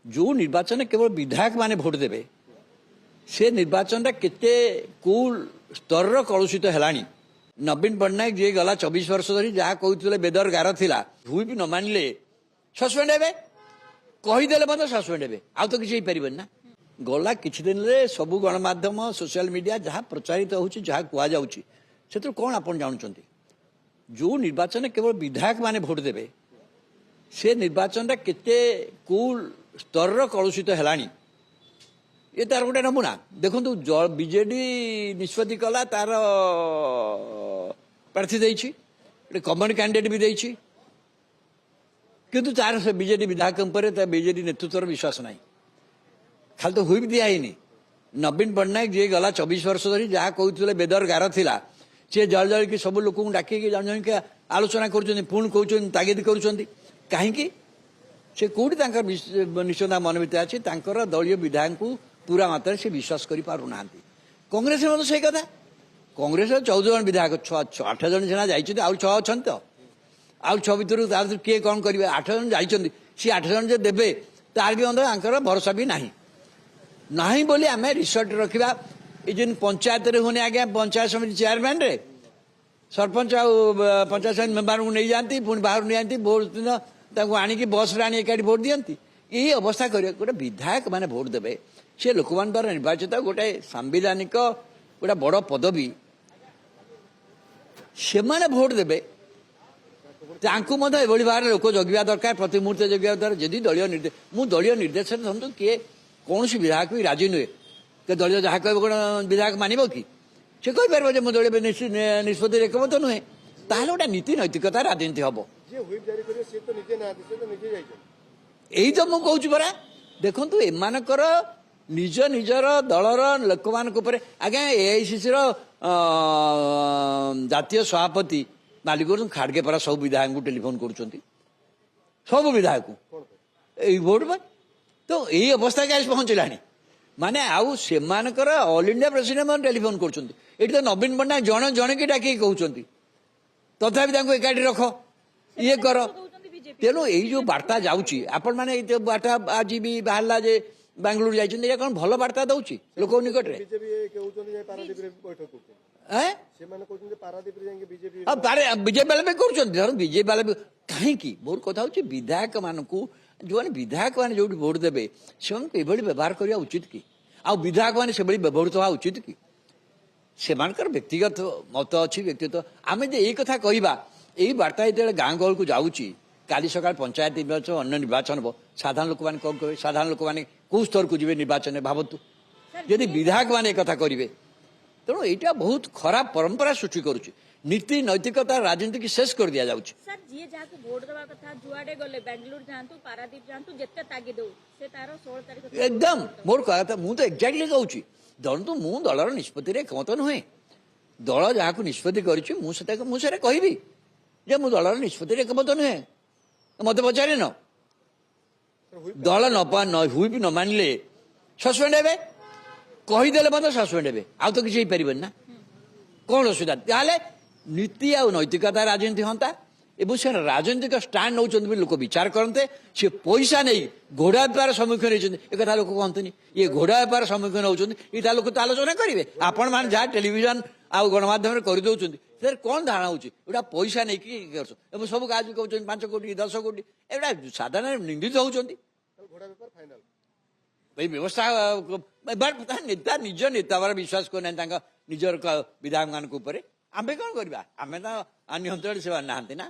जो निर्वाचन केवल विधायक माने भोट देवे से निर्वाचन केते कूल स्तर कलुषित है। नवीन पट्टनायक जी गला 24 वर्ष धरी जहाँ कहते बेदर गार थिला हुई भी न मानिले सस्पेंड हे कहीदेले मतलब सस्पेंड हे आ तो किसी पारे ना। गला किछि दिन रे सबु गणमाध्यम सोशल मीडिया जहाँ प्रचारित होछि जहाँ कहुच्छी से कौन आप जानते जो निर्वाचन केवल विधायक माने भोट देवे से निर्वाचन केते कूल स्तर कलुषित है। ये तार गोटे नमूना देखु बीजेडी निष्पत्ति कला तार प्रार्थी देछि कमन कैंडिडेट भी देछि किंतु तार से बीजेडी विधायक बीजेडी नेतृत्व विश्वास ना खाली तो हुई भी दिखाई। नवीन पट्टनायक जी गला 24 वर्ष धरी जहाँ कहते बेदर गार थिला सी जल जल की सब लोक डाक जन जन के आलोचना कर पुणी कौन तागिद कर कहीं से कौटी निश्चयता मन भितर अच्छी दलीय विधायक को पूरा मात्रा से विश्वास कर पारना। कांग्रेस से कथा कांग्रेस 14 जन विधायक 8 जन सीना जाइए आउ 6 अच्छा तो आउ 6 भर किए कौन करेंगे 8 जन जाइए सी 8 जन जो देवे तार भी अंदर भरोसा भी ना नहीं बोली आम रिसर्ट रखा ये जिन पंचायत होने आज्ञा पंचायत समिति चेयरमैन रे सरपंच पंचायत समिति मेम्बर को नहीं जाती पुणी बाहर नहीं जाती भोट दिन आणिकी बस रे आनी एकाठी भोट दियंती यही अवस्था कर गोटे विधायक माने भोट देवे से लोक मान द्वारा निर्वाचित गोटे सांविधानिक गोटे बड़ पदवी से माने भोट देवे एभली भाव लोक जगवा दरकार प्रति मुहूर्त जगवा दरकार जदि दलीय निर्देश मु दलीय निर्देश समझू किए कौन विधायक भी राजी नुहे कि दलीय जहाँ कह कौन विधायक मानव कि से कहीपर मो दलीय निष्पत्ति एकमत नुहे ताहले गोटे नीति नैतिकता राजनीति हम यही तो मुझे कहूँ परा देखु एमानकर निज निजर दलर लोक मान आज्ञा एआईसीसी जातीय सभापति मालिक खाड़गे परा सब विधायक को टेलीफोन कर सब विधायक भोट पर तो यही अवस्था के पहुंचला माने आउ से ऑल इंडिया प्रेसिडेंट टेलीफोन कर तो नवीन पट्टनायक जन जन की डाक कहते तथापि एकाठी रख ये कर तेणु यही जो वार्ता जाऊँगी आपण मैंने वार्ता आज भी बाहर जे बांग्लुर जाइए कौन भल वार्ता दौर लोक निकट बीजेपी वाले भी कर बीजेपी वाले कहीं मोर कथा हूँ विधायक मान जो विधायक मैंने जो भोट देवे से व्यवहार करवा उचित कि आ विधायक मैंने से व्यवहृत हवा उचित कि से व्यक्तिगत मत अच्छी व्यक्तित्व आम जो यही कथा कहवा यही वार्ता जो गाँ गहल को जाऊँगी काली सकाल पंचायत निर्वाचन अन्य निर्वाचन हम साधारण लोक मैंने कौन कहे साधारण लोक मैंने कौ स्तर को जी निर्वाचन भावतु यदि विधायक मैंने एक करेंगे तेणु यहाँ बहुत खराब परंपरा सृष्टि करुच्ची नीति नैतिकता राजनीति की शेष कर दिया जाउछि। सर जी जाको वोट देबा कथा जुआडे गले बेंगलुरु जांतु पारादीप जांतु जत्ते तागी दउ से तारो 16 तारिख एकदम मोर कहता मु तो एक्जेक्टली कहूछि दंतु मु दलर निष्पत्ति रे एकमत नुहे दल जहाँ को निष्पत्ति करिछि मु से कहबी जे मु दलर निष्पत्ति रे एकमत नुहे मत पचारे न दल न हुई भी न मानिले सस्पेंड हे कहीदेले मतलब सस्पेंड हे आ तो किसी पारे ना कौन असुविधा ताले नीति आ नैतिकता राजनीति हंता एवं से राजनीतिक स्टाण्ड नौ लोक विचार करते सी पैसा नहीं घोड़ा बेपार सम्मुखीन होती एक लोक कहतनी ये घोड़ा बेपार सम्मुखीन होती यहाँ लोक तो आलोचना करेंगे आपण मैंने जहाँ टेलीविजन आउ गणमाध्यम कर कौन धारणा होगा पैसा नहीं कि सब आज कहते 5 कोटी 10 कोटी एटा साधारण निंदित होती व्यवस्था नेता निज नेता विश्वास करना निजर विधायक मान आम कौन करवा आम तो अन्य अंचल से ना